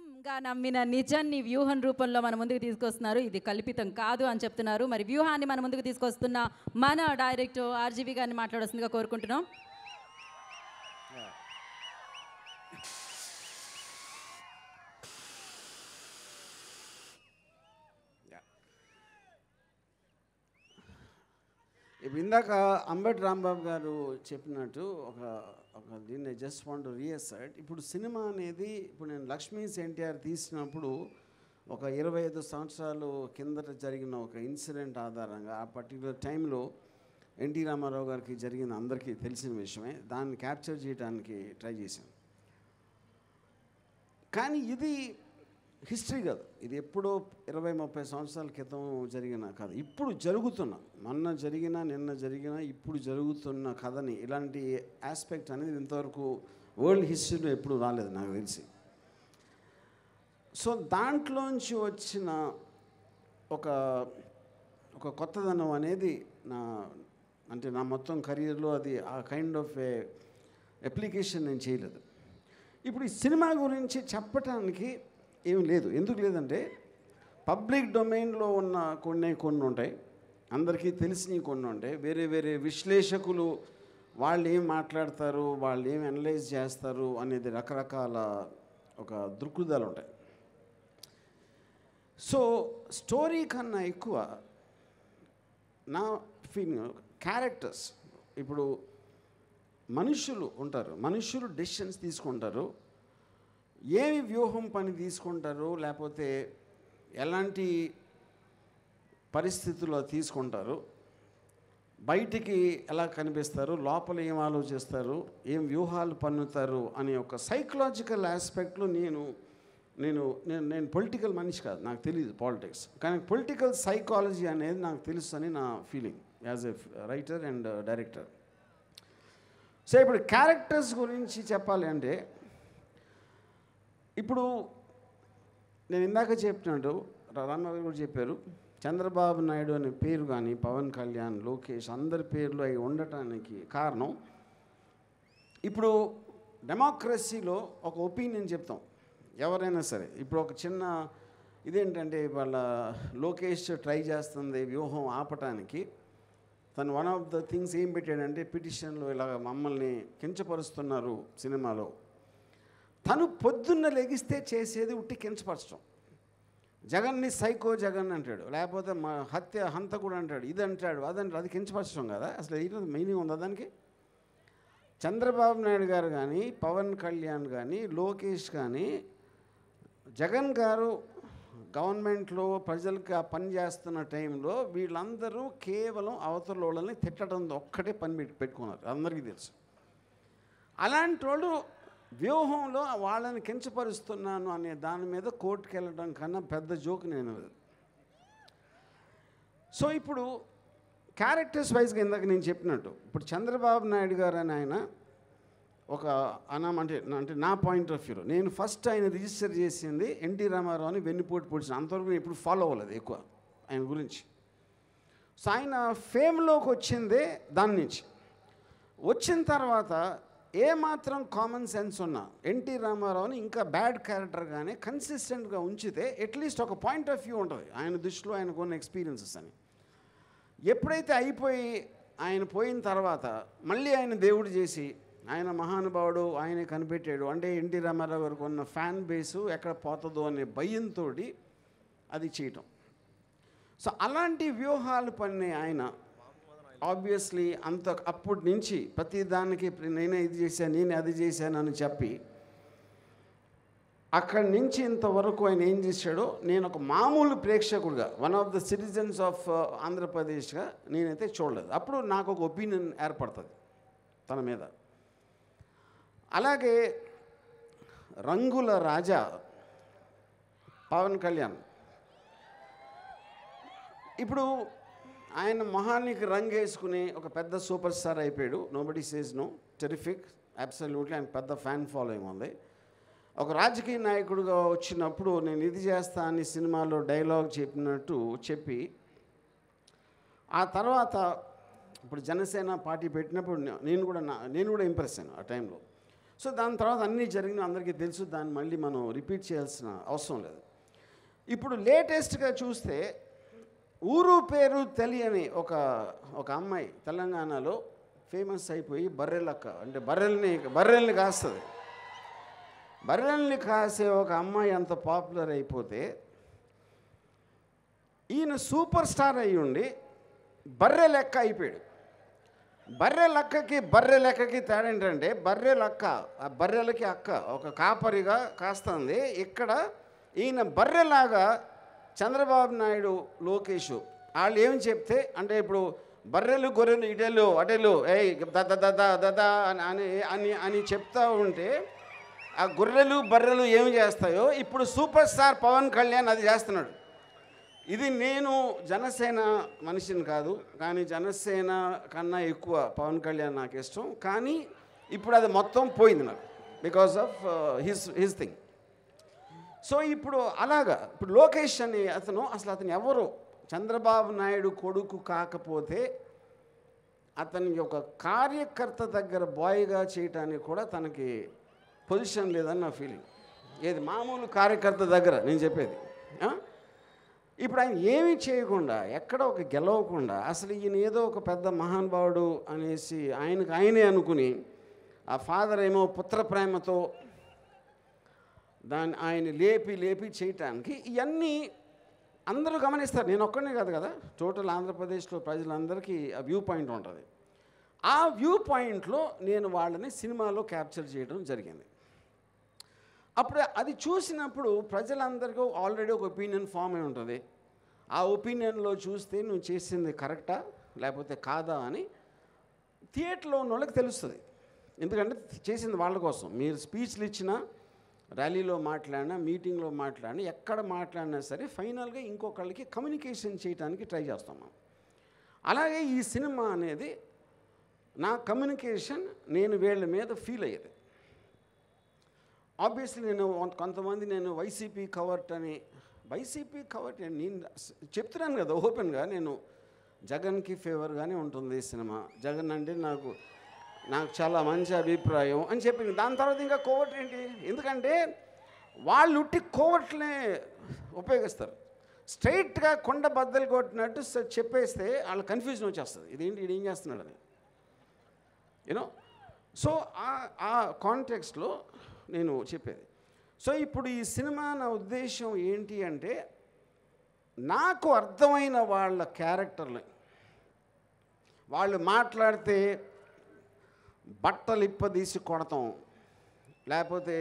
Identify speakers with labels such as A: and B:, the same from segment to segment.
A: కల్పితంగా నమ్మిన నిజాన్ని వ్యూహం రూపంలో మన ముందుకు తీసుకొస్తున్నారు. ఇది కల్పితం కాదు అని చెప్తున్నారు. మరి వ్యూహాన్ని మన ముందుకు తీసుకొస్తున్న మన డైరెక్టర్ ఆర్జీవి గారిని మాట్లాడాల్సిందిగా కోరుకుంటున్నాం.
B: ఇప్పుడు ఇందాక అంబటి రాంబాబు గారు చెప్పినట్టు ఒక దీన్ని జస్ట్ వాంట్ టు రీఅసర్ట్. ఇప్పుడు సినిమా అనేది ఇప్పుడు నేను లక్ష్మీస్ ఎన్టీఆర్ తీసినప్పుడు ఒక 25 సంవత్సరాలు కిందట జరిగిన ఒక ఇన్సిడెంట్ ఆధారంగా ఆ పర్టికులర్ టైంలో ఎన్టీ రామారావు గారికి జరిగిన అందరికీ తెలిసిన విషయమే, దాన్ని క్యాప్చర్ చేయడానికి ట్రై చేశాను. కానీ ఇది హిస్టరీ కాదు, ఇది ఎప్పుడో 20-30 సంవత్సరాల క్రితం జరిగిన కథ. ఇప్పుడు జరుగుతున్న, మొన్న జరిగిన, నిన్న జరిగిన, ఇప్పుడు జరుగుతున్న కథని, ఇలాంటి ఆస్పెక్ట్ అనేది ఇంతవరకు వరల్డ్ హిస్టరీలో ఎప్పుడు రాలేదు నాకు తెలిసి. సో దాంట్లోంచి వచ్చిన ఒక కొత్తదనం అనేది నా మొత్తం కెరీర్లో అది ఆ కైండ్ ఆఫ్ ఏ అప్లికేషన్ నేను చేయలేదు. ఇప్పుడు ఈ సినిమా గురించి చెప్పటానికి ఏం లేదు. ఎందుకు లేదంటే పబ్లిక్ డొమైన్లో ఉన్న కొన్ని ఉంటాయి, అందరికీ తెలిసినవి కొన్ని ఉంటాయి. వేరే వేరే విశ్లేషకులు వాళ్ళు ఏం మాట్లాడతారు, వాళ్ళు ఏం అనలైజ్ చేస్తారు అనేది రకరకాల ఒక దృక్పథాలు ఉంటాయి. సో స్టోరీ కన్నా ఎక్కువ నా ఫీలింగ్ క్యారెక్టర్స్. ఇప్పుడు మనుషులు ఉంటారు, మనుషులు డెసిషన్స్ తీసుకుంటారు, ఏమి వ్యూహం పని తీసుకుంటారు, లేకపోతే ఎలాంటి పరిస్థితుల్లో తీసుకుంటారు, బయటికి ఎలా కనిపిస్తారు, లోపల ఏం ఆలోచిస్తారు, ఏం వ్యూహాలు పన్నుతారు అనే ఒక సైకలాజికల్ ఆస్పెక్ట్లో నేను పొలిటికల్ మనిషి కాదు, నాకు తెలియదు పాలిటిక్స్, కానీ పొలిటికల్ సైకాలజీ అనేది నాకు తెలుసు అని నా feeling as a writer and director. So ఇప్పుడు క్యారెక్టర్స్ గురించి చెప్పాలి అంటే, ఇప్పుడు నేను ఇందాక చెప్పినట్టు రామారావు గారు కూడా చెప్పారు, చంద్రబాబు నాయుడు అనే పేరు కానీ పవన్ కళ్యాణ్, లోకేష్ అందరి పేర్లు అవి ఉండటానికి కారణం, ఇప్పుడు డెమోక్రసీలో ఒక ఒపీనియన్ చెప్తాం ఎవరైనా సరే. ఇప్పుడు ఒక చిన్న ఇదేంటంటే, వాళ్ళ లోకేష్ ట్రై చేస్తుంది వ్యూహం ఆపటానికి. తను వన్ ఆఫ్ ద థింగ్స్ ఏం పెట్టాడంటే, పిటిషన్లో ఇలా మమ్మల్ని కించపరుస్తున్నారు సినిమాలో. తను పొద్దున్న లెగిస్తే చేసేది ఉట్టి కించపరచడం. జగన్ని సైకో జగన్ అంటాడు, లేకపోతే మా హంతకుడు అంటాడు, ఇది అంటాడు, అదంటాడు, అది కించపరచడం కదా. అసలు ఏంటో మీనింగ్ ఉందా దానికి? చంద్రబాబు నాయుడు గారు కానీ, పవన్ కళ్యాణ్ కానీ, లోకేష్ కానీ, జగన్ గారు గవర్నమెంట్లో ప్రజలకు పని చేస్తున్న టైంలో వీళ్ళందరూ కేవలం అవతల వాళ్ళని తిట్టడం ఒక్కటే పని పెట్టుకున్నారు, అందరికీ తెలుసు. అలాంటి వాళ్ళు వ్యూహంలో వాళ్ళని కించపరుస్తున్నాను అనే దాని మీద కోర్టుకు వెళ్ళడం కన్నా పెద్ద జోక్ నేను. సో ఇప్పుడు క్యారెక్టర్స్ వైజ్గా ఇందాక నేను చెప్పినట్టు, ఇప్పుడు చంద్రబాబు నాయుడు గారు అని ఆయన ఒక అంటే నా పాయింట్ ఆఫ్ వ్యూలో నేను ఫస్ట్ ఆయన రిజిస్టర్ చేసింది ఎన్టీ రామారావు అని వెన్నుపోటు పొడిచిన, అంతవరకు ఎప్పుడు ఫాలో అవ్వలేదు ఎక్కువ ఆయన గురించి. సో ఆయన ఫేమ్లోకి వచ్చిందే దాని నుంచి. వచ్చిన తర్వాత ఏమాత్రం కామన్ సెన్స్ ఉన్నా ఎన్టీ రామారావుని ఇంకా బ్యాడ్ క్యారెక్టర్గానే కన్సిస్టెంట్గా ఉంచితే అట్లీస్ట్ ఒక పాయింట్ ఆఫ్ వ్యూ ఉంటుంది ఆయన దృష్టిలో, ఆయనకు ఉన్న ఎక్స్పీరియన్సెస్ అని. ఎప్పుడైతే ఆయన పోయిన తర్వాత మళ్ళీ ఆయన దేవుడు చేసి, ఆయన మహానుభావుడు, ఆయనే కనిపెట్టాడు అంటే ఎన్టీ రామారావు గారికి ఉన్న ఫ్యాన్ బేసు ఎక్కడ పోతుందో అనే భయంతో అది చేయటం. సో అలాంటి వ్యూహాలు పన్నే ఆయన ఆబ్వియస్లీ అప్పటి నుంచి ప్రతి దానికి నేనే ఇది చేశాను, నేనే అది చేశాను అని చెప్పి అక్కడి నుంచి ఇంతవరకు ఆయన ఏం చేశాడో నేను ఒక మామూలు ప్రేక్షకుడిగా, one of the citizens of ఆంధ్రప్రదేశ్గా నేనైతే చూడలేదు. అప్పుడు నాకు ఒక ఒపీనియన్ ఏర్పడుతుంది తన మీద. అలాగే రంగుల రాజా పవన్ కళ్యాణ్, ఇప్పుడు ఆయన మొహానికి రంగు వేసుకుని ఒక పెద్ద సూపర్ స్టార్ అయిపోయాడు. Nobody says no, terrific, absolutely. ఆయన పెద్ద ఫ్యాన్ ఫాలోయింగ్ ఉంది. ఒక రాజకీయ నాయకుడిగా వచ్చినప్పుడు నేను ఇది చేస్తా అని సినిమాలో డైలాగ్ చెప్పినట్టు చెప్పి, ఆ తర్వాత ఇప్పుడు జనసేన పార్టీ పెట్టినప్పుడు నేను కూడా ఇంప్రెస్ అయ్యాను ఆ టైంలో. సో దాని తర్వాత అన్నీ జరిగిన అందరికీ తెలుసు, దాన్ని మళ్ళీ మనం రిపీట్ చేయాల్సిన అవసరం లేదు. ఇప్పుడు లేటెస్ట్గా చూస్తే ఊరు పేరు తెలియని ఒక అమ్మాయి తెలంగాణలో ఫేమస్ అయిపోయి బర్రెలక్క, అంటే బర్రెల్ని కాస్తుంది. బర్రెల్ని కాసే ఒక అమ్మాయి అంత పాపులర్ అయిపోతే ఈయన సూపర్ స్టార్ అయ్యి ఉండి బర్రె లెక్క అయిపోయాడు. బర్రె లెక్కకి తేడా ఏంటంటే, ఆ బర్రెలకి అక్క ఒక కాపరిగా కాస్తుంది. ఇక్కడ ఈయన బర్రెలాగా చంద్రబాబు నాయుడు, లోకేష్ వాళ్ళు ఏమి చెప్తే, అంటే ఇప్పుడు బర్రెలు గొర్రెలు ఇటెలు అటెలు దదా అని చెప్తా ఉంటే ఆ గొర్రెలు బర్రెలు ఏమి చేస్తాయో ఇప్పుడు సూపర్ స్టార్ పవన్ కళ్యాణ్ అది చేస్తున్నాడు. ఇది నేను జనసేన మనిషిని కాదు, కానీ జనసేన కన్నా ఎక్కువ పవన్ కళ్యాణ్ నాకు ఇష్టం. కానీ ఇప్పుడు అది మొత్తం పోయింది నాకు, because of his thing. So ఇప్పుడు అలాగా ఇప్పుడు లోకేష్ అని అతను ఎవరు, చంద్రబాబు నాయుడు కొడుకు కాకపోతే అతనికి ఒక కార్యకర్త దగ్గర బాయ్గా చేయటానికి కూడా తనకి పొజిషన్ లేదని నా ఫీలింగ్. ఏది మామూలు కార్యకర్త దగ్గర నేను చెప్పేది. ఇప్పుడు ఆయన ఏమీ చేయకుండా, ఎక్కడ ఒక గెలవకుండా, అసలు ఈయన ఏదో ఒక పెద్ద మహానుభావుడు అనేసి ఆయనే అనుకుని, ఆ ఫాదర్ ఏమో పుత్ర ప్రేమతో ఆయన లేపి చేయటానికి ఇవన్నీ అందరూ గమనిస్తారు. నేను ఒక్కనే కాదు కదా, టోటల్ ఆంధ్రప్రదేశ్లో ప్రజలందరికీ ఆ వ్యూ పాయింట్ ఉంటుంది. ఆ వ్యూ పాయింట్లో నేను వాళ్ళని సినిమాలో క్యాప్చర్ చేయడం జరిగింది. అప్పుడు అది చూసినప్పుడు ప్రజలందరికీ ఆల్రెడీ ఒక ఒపీనియన్ ఫామ్ అయి ఉంటుంది. ఆ ఒపీనియన్లో చూస్తే నువ్వు చేసింది కరెక్టా లేకపోతే కాదా అని థియేటర్లో ఉన్న వాళ్ళకి తెలుస్తుంది. ఎందుకంటే చేసింది వాళ్ళ కోసం. మీరు స్పీచ్లు ఇచ్చినా, ర్యాలీలో మాట్లాడినా, మీటింగ్లో మాట్లాడినా, ఎక్కడ మాట్లాడినా సరే ఫైనల్గా ఇంకొకళ్ళకి కమ్యూనికేషన్ చేయడానికి ట్రై చేస్తాం మనం. అలాగే ఈ సినిమా అనేది నా కమ్యూనికేషన్, నేను వీళ్ళ మీద ఫీల్ అయ్యేది. ఆబ్వియస్లీ నేను వైసీపీ కవర్ట్ నేను చెప్తున్నాను కదా ఓపెన్గా, నేను జగన్కి ఫేవర్గానే ఉంటుంది ఈ సినిమా. జగన్ అంటే నాకు చాలా మంచి అభిప్రాయం అని చెప్పింది. దాని తర్వాత ఇంకా కోవర్ట్ ఏంటి? ఎందుకంటే వాళ్ళు ఉట్టి కోవర్ట్లే ఉపయోగిస్తారు. స్ట్రైట్గా కొండ బద్దలు కొట్టినట్టు చెప్పేస్తే వాళ్ళ కన్ఫ్యూజన్ వచ్చేస్తుంది, ఇదేంటి ఏం చేస్తున్నాడని, యూనో. సో ఆ కాంటెక్స్ట్లో నేను చెప్పేది. సో ఇప్పుడు ఈ సినిమా నా ఉద్దేశం ఏంటి అంటే, నాకు అర్థమైన వాళ్ళ క్యారెక్టర్ని, వాళ్ళు మాట్లాడితే బట్టలు ఇప్పదీసి కొడతాం, లేకపోతే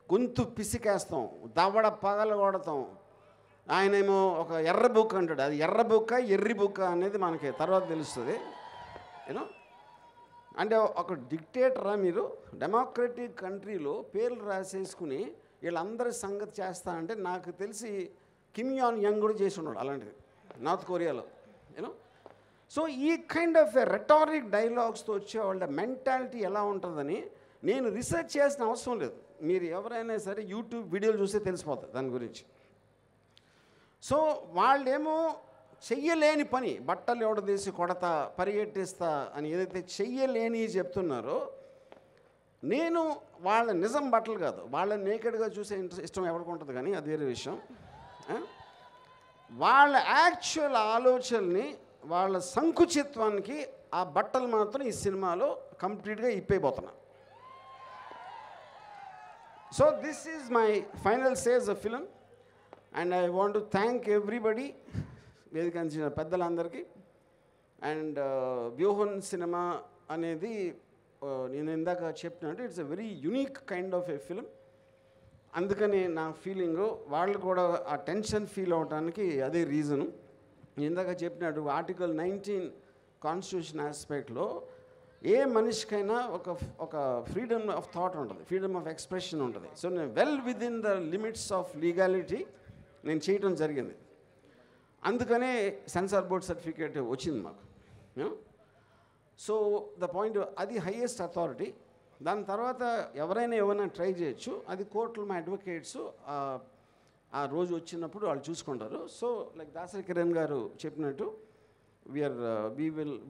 B: గొంతు పిసికేస్తాం, దవడ పగల కొడతాం. ఆయనేమో ఒక ఎర్ర బుక్ అంటాడు, అది ఎర్ర బుక్క ఎర్రి బుక్క అనేది మనకి తర్వాత తెలుస్తుంది, యూనో. అంటే ఒక డిక్టేటరా మీరు? డెమోక్రటిక్ కంట్రీలో పేర్లు రాసేసుకుని వీళ్ళందరి సంగతి చేస్తా అంటే, నాకు తెలిసి కిమ్ యాన్ యంగ్ కూడా చేసి ఉన్నాడు అలాంటిది నార్త్ కొరియాలో, యూనో. సో ఈ కైండ్ ఆఫ్ రెటారిక్ డైలాగ్స్తో వచ్చే వాళ్ళ మెంటాలిటీ ఎలా ఉంటుందని నేను రీసెర్చ్ చేయాల్సిన అవసరం లేదు. మీరు ఎవరైనా సరే యూట్యూబ్ వీడియోలు చూస్తే తెలిసిపోతుంది దాని గురించి. సో వాళ్ళేమో చెయ్యలేని పని, బట్టలు ఎవడదీసి కొడతా, పరిగెట్టిస్తా అని ఏదైతే చెయ్యలేని చెప్తున్నారో, నేను వాళ్ళ నిజం బట్టలు కాదు, వాళ్ళని నేకెడ్గా చూసే ఇష్టం ఎవరికి ఉంటుంది, కానీ అది వేరే విషయం. వాళ్ళ యాక్చువల్ ఆలోచనని, వాళ్ళ సంకుచిత్వానికి ఆ బట్టలు మాత్రం ఈ సినిమాలో కంప్లీట్గా ఇప్పైపోతున్నా. So this is my final సేజ్ of film, and I want to thank everybody, వేదికంచిన పెద్దలందరికీ. అండ్ వ్యూహన్ సినిమా అనేది నేను ఇందాక చెప్పినట్టు it's a very unique kind of a film. అందుకని నా ఫీలింగు, వాళ్ళు కూడా ఆ టెన్షన్ ఫీల్ అవడానికి అదే రీజను. ఇందాక చెప్పినట్టు ఆర్టికల్ 19 కాన్స్టిట్యూషన్ ఆస్పెక్ట్లో ఏ మనిషికైనా ఒక ఫ్రీడమ్ ఆఫ్ థాట్ ఉంటుంది, ఫ్రీడమ్ ఆఫ్ ఎక్స్ప్రెషన్ ఉంటుంది. సో నేను well with in the limits of legality నేను చేయటం జరిగింది. అందుకనే సెన్సార్ బోర్డ్ సర్టిఫికేట్ వచ్చింది మాకు. సో ద పాయింట్, అది హైయెస్ట్ అథారిటీ. దాని తర్వాత ఎవరైనా ఏమైనా ట్రై చేయొచ్చు, అది కోర్టులో మా అడ్వకేట్స్ ఆ రోజు వచ్చినప్పుడు వాళ్ళు చూసుకుంటారు. సో లైక్ దాసరి కిరణ్ గారు చెప్పినట్టు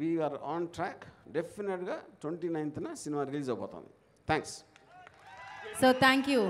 B: వీఆర్ ఆన్ ట్రాక్. డెఫినెట్గా 29న సినిమా రిలీజ్ అయిపోతుంది. థ్యాంక్స్.
A: So thank you.